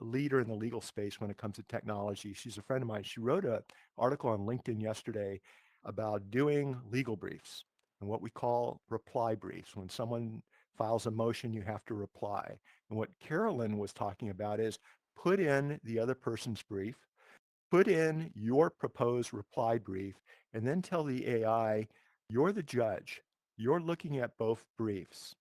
leader in the legal space when it comes to technology. She's a friend of mine. She wrote an article on LinkedIn yesterday about doing legal briefs and what we call reply briefs. When someone files a motion, you have to reply. And what Carolyn was talking about is put in the other person's brief, put in your proposed reply brief, and then tell the AI, you're the judge. You're looking at both briefs,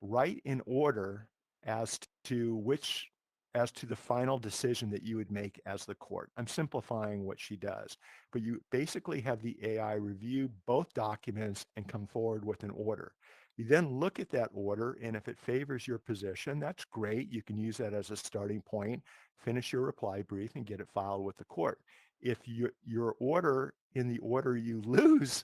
write in order as to which as to the final decision that you would make as the court. I'm simplifying what she does, but you basically have the AI review both documents and come forward with an order. You then look at that order, and if it favors your position, that's great. You can use that as a starting point, finish your reply brief, and get it filed with the court. If your order, in the order you lose,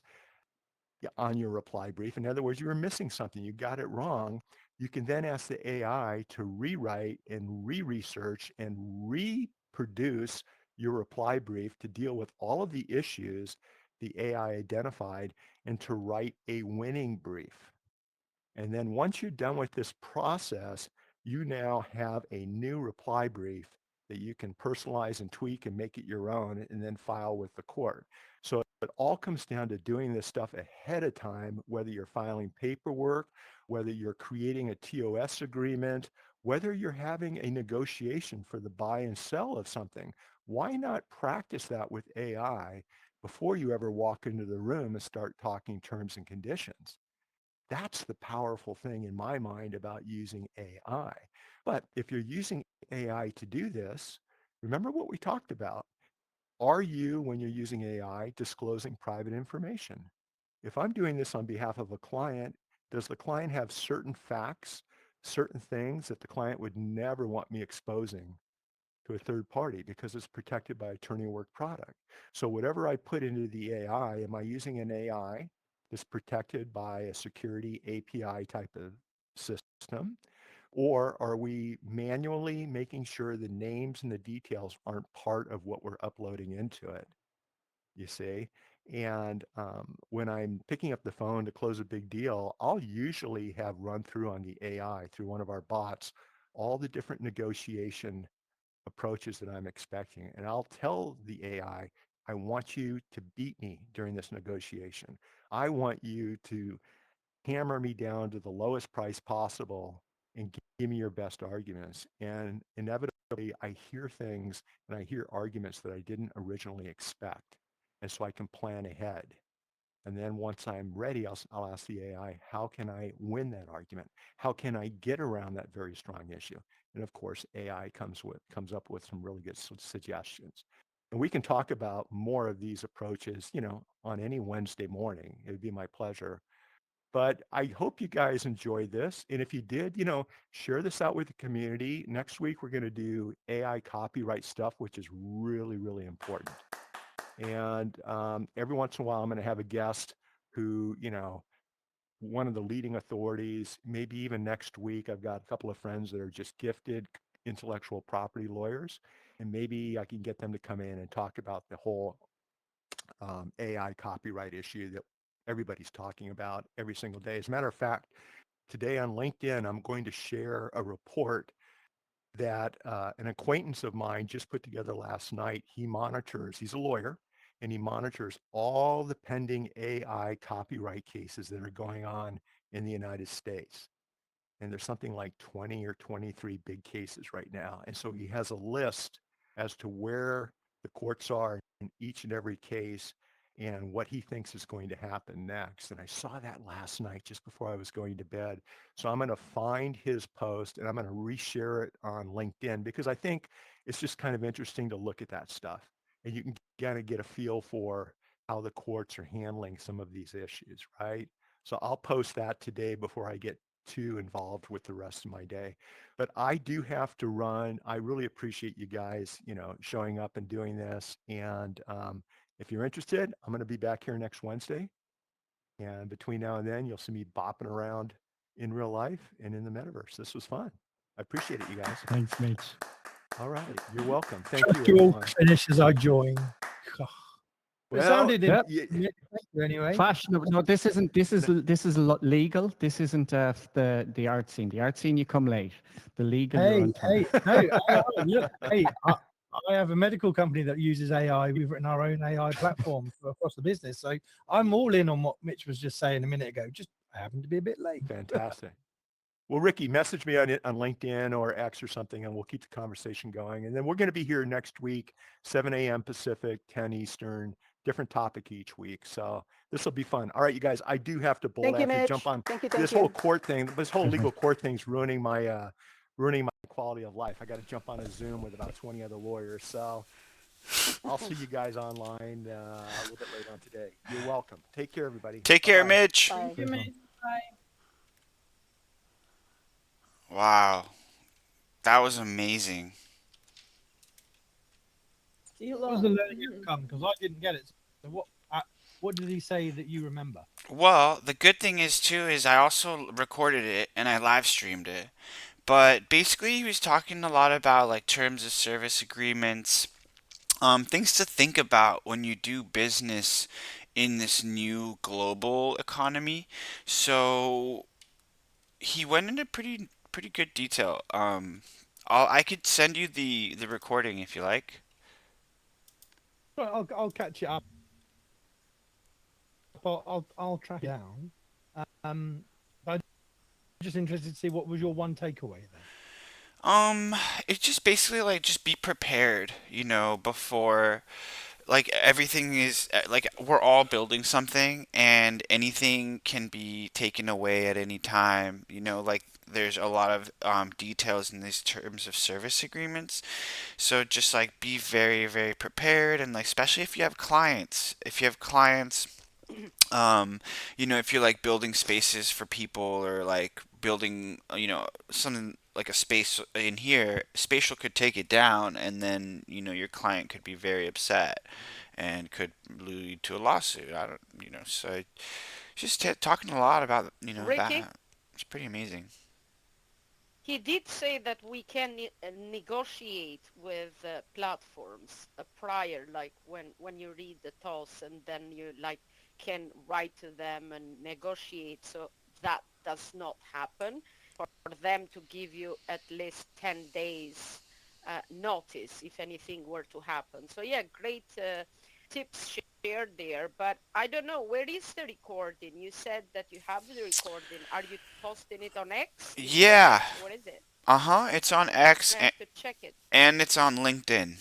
on your reply brief. In other words, you were missing something, you got it wrong. You can then ask the AI to rewrite and re-research and reproduce your reply brief to deal with all of the issues the AI identified and to write a winning brief. And then once you're done with this process, you now have a new reply brief that you can personalize and tweak and make it your own and then file with the court. So it all comes down to doing this stuff ahead of time, whether you're filing paperwork, whether you're creating a TOS agreement, whether you're having a negotiation for the buy and sell of something. Why not practice that with AI before you ever walk into the room and start talking terms and conditions? That's the powerful thing in my mind about using AI. But if you're using AI to do this, remember what we talked about. Are you, when you're using AI, disclosing private information? If I'm doing this on behalf of a client, does the client have certain facts, certain things that the client would never want me exposing to a third party because it's protected by attorney work product? So whatever I put into the AI, am I using an AI that's protected by a security API type of system? Or are we manually making sure the names and the details aren't part of what we're uploading into it? You see? And when I'm picking up the phone to close a big deal, I'll usually have run through on the AI through one of our bots all the different negotiation approaches that I'm expecting. And I'll tell the AI, I want you to beat me during this negotiation. I want you to hammer me down to the lowest price possible and give me your best arguments. And inevitably, I hear things and I hear arguments that I didn't originally expect. And so I can plan ahead. And then once I'm ready, I'll ask the AI, how can I win that argument? How can I get around that very strong issue? And of course, AI comes up with some really good suggestions. And we can talk about more of these approaches, on any Wednesday morning. It would be my pleasure. But I hope you guys enjoyed this. And if you did, share this out with the community. Next week, we're going to do AI copyright stuff, which is really, really important. And every once in a while, I'm going to have a guest who, one of the leading authorities, maybe even next week, I've got a couple of friends that are just gifted intellectual property lawyers. And maybe I can get them to come in and talk about the whole AI copyright issue that everybody's talking about every single day. As a matter of fact, today on LinkedIn, I'm going to share a report that an acquaintance of mine just put together last night. He's a lawyer, and he monitors all the pending AI copyright cases that are going on in the United States. And there's something like 20 or 23 big cases right now. And so he has a list as to where the courts are in each and every case and what he thinks is going to happen next. And I saw that last night just before I was going to bed. So I'm going to find his post and I'm going to reshare it on LinkedIn because I think it's just kind of interesting to look at that stuff. And you can kind of get a feel for how the courts are handling some of these issues, right? So I'll post that today before I get too involved with the rest of my day. But I do have to run. I really appreciate you guys, showing up and doing this. And if you're interested, I'm going to be back here next Wednesday. And between now and then, you'll see me bopping around in real life and in the metaverse. This was fun. I appreciate it, you guys. Thanks, Mitch. All right. You're welcome. Thank you, Actual everyone. finish as I join. It Well, sounded Yep. Thank you anyway. Fashionable. No, this isn't. This is legal. This isn't the art scene. The art scene, you come late. The legal, you're on time. Hey, AI, look, hey, I have a medical company that uses AI. We've written our own AI platform across the business. So I'm all in on what Mitch was just saying a minute ago. Just I happen to be a bit late. Fantastic. Well, Ricky, message me on LinkedIn or X or something, and we'll keep the conversation going. And then we're going to be here next week, 7 a.m. Pacific, 10 Eastern, different topic each week. So this will be fun. All right, you guys, I do have to bolt. Thank I you, have to Mitch. jump on Thank you. this whole court thing. This whole legal court thing's ruining my quality of life. I got to jump on a Zoom with about 20 other lawyers. So I'll see you guys online a little bit later on today. You're welcome. Take care, everybody. Take care, Bye-bye. Mitch. Bye. Thank you, Mitch. Bye. Wow, that was amazing. Stilo. What was the learning outcome? Because I didn't get it. So what did he say that you remember? Well, the good thing is too is I also recorded it and I live streamed it. But basically, he was talking a lot about like terms of service agreements, things to think about when you do business in this new global economy. So he went into pretty good detail. I could send you the recording if you like. Well, I'll catch it up. I'll track it down. I'm just interested to see what was your one takeaway then. It's just basically like just be prepared, before like everything is like we're all building something and anything can be taken away at any time. Like there's a lot of details in these terms of service agreements. So just like be very, very prepared and like especially if you have clients. If you have clients, if you're like building spaces for people or like building, something like a space in here, Spatial could take it down and then, your client could be very upset and could lead to a lawsuit. I don't, so just talking a lot about, Ricky, that. It's pretty amazing. he did say that we can negotiate with platforms prior, like when you read the TOS and then you like can write to them and negotiate. So that does not happen for them to give you at least 10 days notice if anything were to happen. So yeah, great tips shared there, but I don't know, where is the recording? You said that you have the recording. Are you posting it on X? Is it on Yeah. X? What is it? Uh-huh. It's on X I have to check it. and it's on LinkedIn.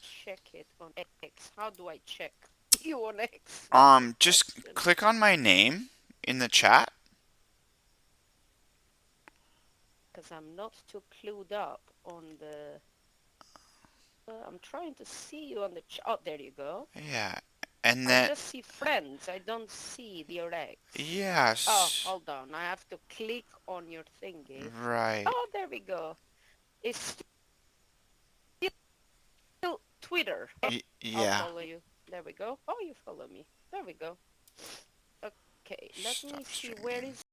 Check it on X. How do I check you on X? That's the Just question. click on my name in the chat. Because I'm not too clued up on the... I'm trying to see you on the... Oh, there you go. Yeah. And I then just see friends. I don't see your X. Oh, yes. hold on. I have to click on your thingy. Right. Oh, there we go. It's still Twitter. I'll Yeah. follow you. There we go. Oh, you follow me. There we go. Okay, let me Stop see. Where streaming. is